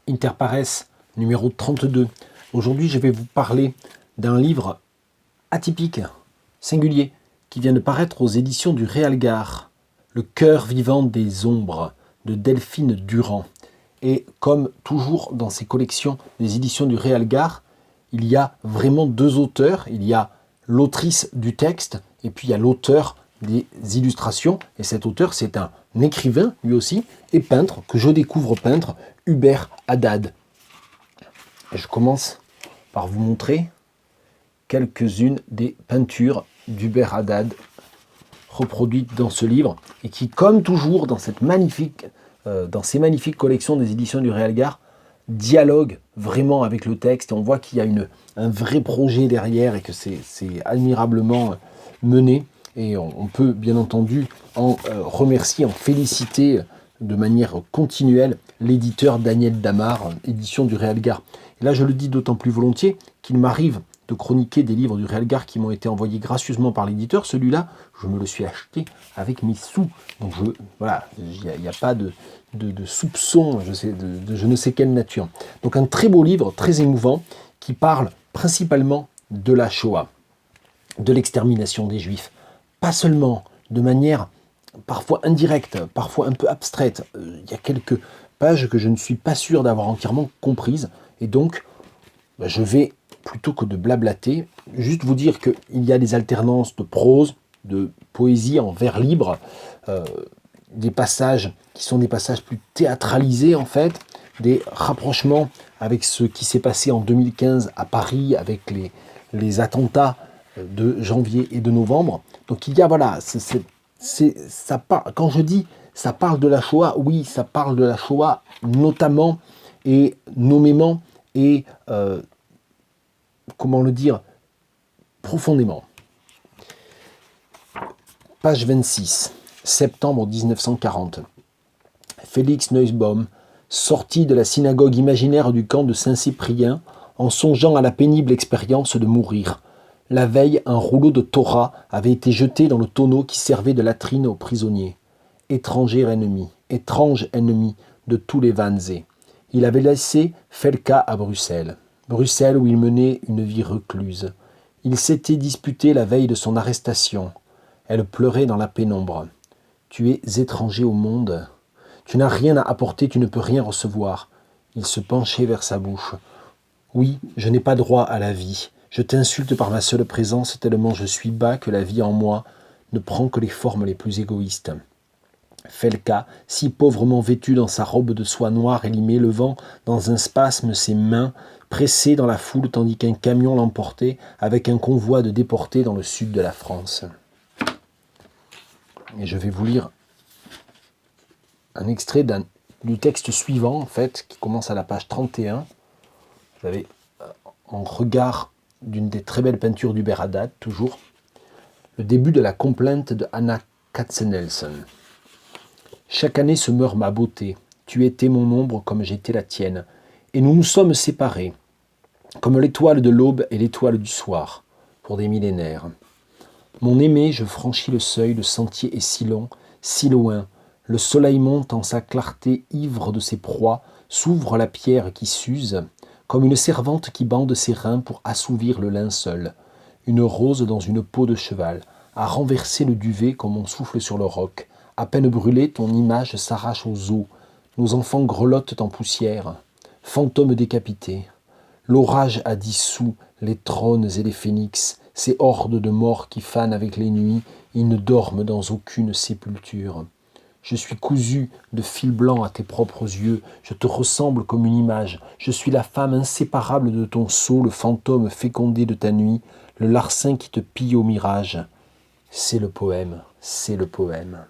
Interpares, numéro 32. Aujourd'hui, je vais vous parler d'un livre atypique, singulier, qui vient de paraître aux éditions du Réalgar, Le cœur vivant des ombres, de Delphine Durand. Et comme toujours dans ces collections des éditions du Réalgar, il y a vraiment deux auteurs. Il y a l'autrice du texte et puis il y a l'auteur des illustrations. Et cet auteur, c'est un écrivain, lui aussi, et peintre, que je découvre peintre, Hubert Haddad. Et je commence par vous montrer quelques-unes des peintures d'Hubert Haddad reproduites dans ce livre et qui, comme toujours dans ces magnifiques collections des éditions du Réalgar, dialogue vraiment avec le texte. Et on voit qu'il y a un vrai projet derrière et que c'est admirablement mené. Et on peut bien entendu en remercier, en féliciter de manière continuelle l'éditeur Daniel Damar, édition du Réalgar. Et là, je le dis d'autant plus volontiers qu'il m'arrive de chroniquer des livres du Réalgar qui m'ont été envoyés gracieusement par l'éditeur. Celui-là, je me le suis acheté avec mes sous. Donc voilà, il n'y a pas de soupçon, je ne sais quelle nature. Donc un très beau livre, très émouvant, qui parle principalement de la Shoah, de l'extermination des Juifs. Pas seulement de manière parfois indirecte, parfois un peu abstraite. Il y a quelques pages que je ne suis pas sûr d'avoir entièrement comprises. Et donc, je vais, plutôt que de blablater, juste vous dire qu'il y a des alternances de prose, de poésie en vers libre, des passages qui sont des passages plus théâtralisés en fait, des rapprochements avec ce qui s'est passé en 2015 à Paris avec les attentats de janvier et de novembre. Donc il y a, voilà, quand je dis ça parle de la Shoah, oui, ça parle de la Shoah notamment et nommément et, comment le dire, profondément. Page 26, septembre 1940. Félix Nussbaum sortit de la synagogue imaginaire du camp de Saint-Cyprien en songeant à la pénible expérience de mourir. La veille, un rouleau de Torah avait été jeté dans le tonneau qui servait de latrine aux prisonniers. Étrange ennemi de tous les Wannsee. Il avait laissé Felka à Bruxelles où il menait une vie recluse. Il s'était disputé la veille de son arrestation. Elle pleurait dans la pénombre. « Tu es étranger au monde. Tu n'as rien à apporter, tu ne peux rien recevoir. » Il se penchait vers sa bouche. « Oui, je n'ai pas droit à la vie. Je t'insulte par ma seule présence tellement je suis bas que la vie en moi ne prend que les formes les plus égoïstes. » Felka, si pauvrement vêtu dans sa robe de soie noire élimée, levant dans un spasme ses mains, pressé dans la foule tandis qu'un camion l'emportait avec un convoi de déportés dans le sud de la France. Et je vais vous lire un extrait du texte suivant, en fait, qui commence à la page 31. Vous avez en regard d'une des très belles peintures d'Hubert Haddad, toujours, le début de la complainte de Anna Katzenelson. Chaque année se meurt ma beauté. Tu étais mon ombre comme j'étais la tienne. Et nous nous sommes séparés, comme l'étoile de l'aube et l'étoile du soir, pour des millénaires. Mon aimé, je franchis le seuil, le sentier est si long, si loin. Le soleil monte en sa clarté ivre de ses proies, s'ouvre la pierre qui s'use, comme une servante qui bande ses reins pour assouvir le linceul. Une rose dans une peau de cheval, a renversé le duvet comme on souffle sur le roc. À peine brûlée, ton image s'arrache aux os. Nos enfants grelottent en poussière. Fantômes décapités. L'orage a dissous les trônes et les phénix. Ces hordes de morts qui fanent avec les nuits, ils ne dorment dans aucune sépulture. Je suis cousu de fil blanc à tes propres yeux, je te ressemble comme une image, je suis la femme inséparable de ton sceau, le fantôme fécondé de ta nuit, le larcin qui te pille au mirage. C'est le poème, c'est le poème.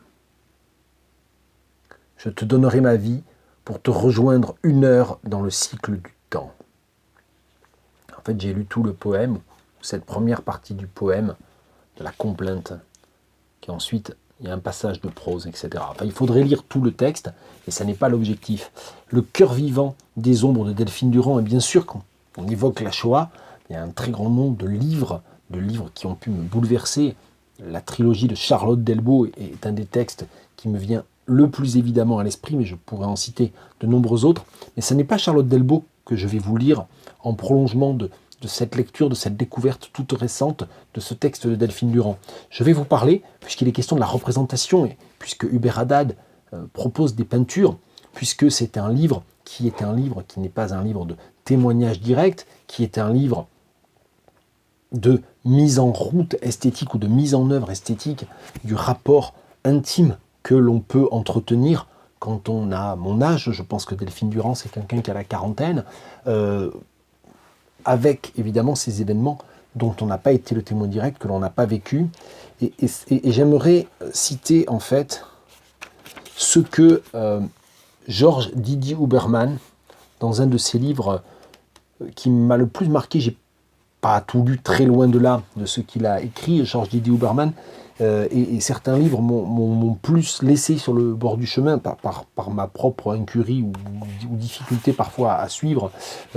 Je te donnerai ma vie pour te rejoindre 1 heure dans le cycle du temps. En fait, j'ai lu tout le poème, cette première partie du poème, de la complainte, qui ensuite, il y a un passage de prose, etc. Enfin, il faudrait lire tout le texte, et ça n'est pas l'objectif. Le cœur vivant des ombres de Delphine Durand, et bien sûr, quand on évoque la Shoah, il y a un très grand nombre de livres qui ont pu me bouleverser. La trilogie de Charlotte Delbo est un des textes qui me vient le plus évidemment à l'esprit, mais je pourrais en citer de nombreux autres. Mais ce n'est pas Charlotte Delbo que je vais vous lire en prolongement de cette lecture, de cette découverte toute récente de ce texte de Delphine Durand. Je vais vous parler, puisqu'il est question de la représentation, et puisque Hubert Haddad propose des peintures, puisque c'est un livre qui n'est pas un livre de témoignage direct, qui est un livre de mise en route esthétique ou de mise en œuvre esthétique du rapport intime que l'on peut entretenir quand on a mon âge. Je pense que Delphine Durand, c'est quelqu'un qui a la quarantaine, avec évidemment ces événements dont on n'a pas été le témoin direct, que l'on n'a pas vécu. Et j'aimerais citer en fait ce que Georges Didier Huberman, dans un de ses livres qui m'a le plus marqué, j'ai pas tout lu, très loin de là, de ce qu'il a écrit, Georges Didier Huberman, et certains livres m'ont plus laissé sur le bord du chemin par ma propre incurie ou difficulté parfois à suivre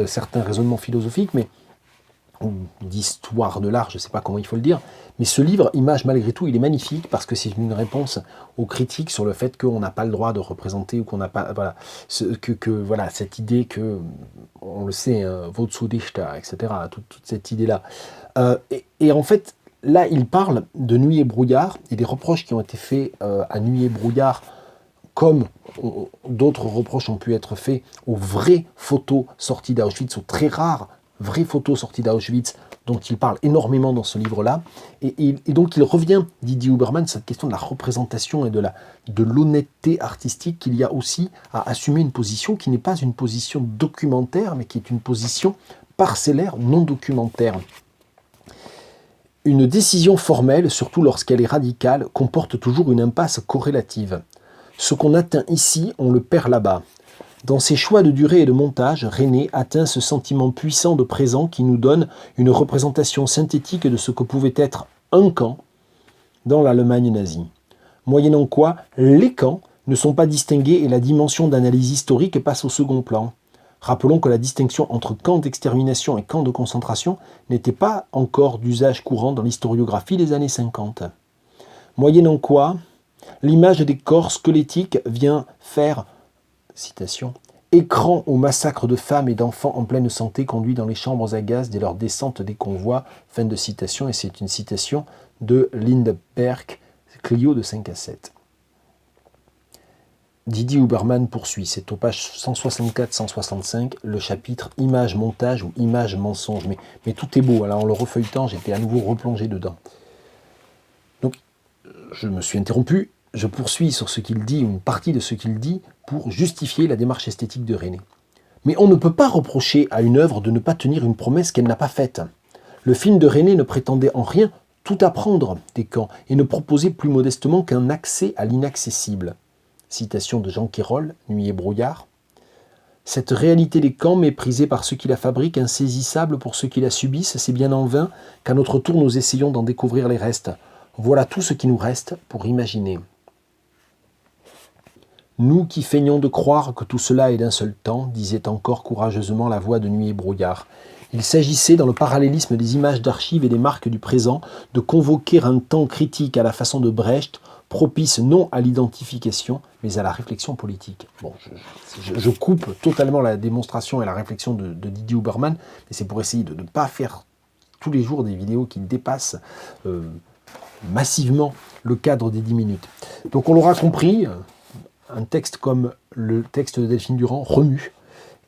certains raisonnements philosophiques, mais ou d'histoire de l'art, je ne sais pas comment il faut le dire, mais ce livre, Image malgré tout, il est magnifique parce que c'est une réponse aux critiques sur le fait qu'on n'a pas le droit de représenter ou qu'on n'a pas, voilà, voilà, cette idée que, on le sait, Volksdichter, etc., toute cette idée-là. Et en fait, là, il parle de Nuit et brouillard et des reproches qui ont été faits à Nuit et brouillard, comme d'autres reproches ont pu être faits aux vraies photos sorties d'Auschwitz, aux très rares vraies photos sorties d'Auschwitz, dont il parle énormément dans ce livre-là. Et donc il revient, Didier Huberman, cette question de la représentation et de l'honnêteté artistique qu'il y a aussi à assumer une position qui n'est pas une position documentaire, mais qui est une position parcellaire, non documentaire. Une décision formelle, surtout lorsqu'elle est radicale, comporte toujours une impasse corrélative. Ce qu'on atteint ici, on le perd là-bas. Dans ses choix de durée et de montage, René atteint ce sentiment puissant de présent qui nous donne une représentation synthétique de ce que pouvait être un camp dans l'Allemagne nazie. Moyennant quoi, les camps ne sont pas distingués et la dimension d'analyse historique passe au second plan. Rappelons que la distinction entre camps d'extermination et camps de concentration n'était pas encore d'usage courant dans l'historiographie des années 50. Moyennant quoi, l'image des corps squelettiques vient faire, citation, écran au massacre de femmes et d'enfants en pleine santé conduits dans les chambres à gaz dès leur descente des convois. Fin de citation, et c'est une citation de Lindbergh, Clio de 5 à 7. Didier Huberman poursuit, c'est aux pages 164-165, le chapitre Image montage ou Image mensonge. Mais tout est beau, alors en le refeuilletant, j'étais à nouveau replongé dedans. Donc, je me suis interrompu. Je poursuis sur ce qu'il dit, une partie de ce qu'il dit, pour justifier la démarche esthétique de René. Mais on ne peut pas reprocher à une œuvre de ne pas tenir une promesse qu'elle n'a pas faite. Le film de René ne prétendait en rien tout apprendre des camps et ne proposait plus modestement qu'un accès à l'inaccessible. Citation de Jean Quérol, Nuit et brouillard. Cette réalité des camps, méprisée par ceux qui la fabriquent, insaisissable pour ceux qui la subissent, c'est bien en vain qu'à notre tour nous essayons d'en découvrir les restes. Voilà tout ce qui nous reste pour imaginer. Nous qui feignons de croire que tout cela est d'un seul temps, disait encore courageusement la voix de Nuit et brouillard. Il s'agissait, dans le parallélisme des images d'archives et des marques du présent, de convoquer un temps critique à la façon de Brecht, propice non à l'identification, mais à la réflexion politique. Bon, je coupe totalement la démonstration et la réflexion de Didier Huberman, mais c'est pour essayer de ne pas faire tous les jours des vidéos qui dépassent massivement le cadre des 10 minutes. Donc on l'aura compris, un texte comme le texte de Delphine Durand remue,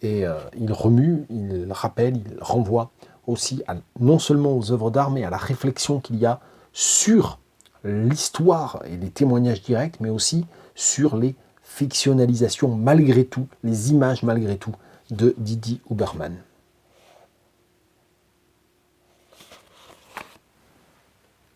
et il remue, il rappelle, il renvoie aussi non seulement aux œuvres d'art, mais à la réflexion qu'il y a sur l'histoire et les témoignages directs, mais aussi sur les fictionnalisations malgré tout, les images malgré tout de Didier Huberman.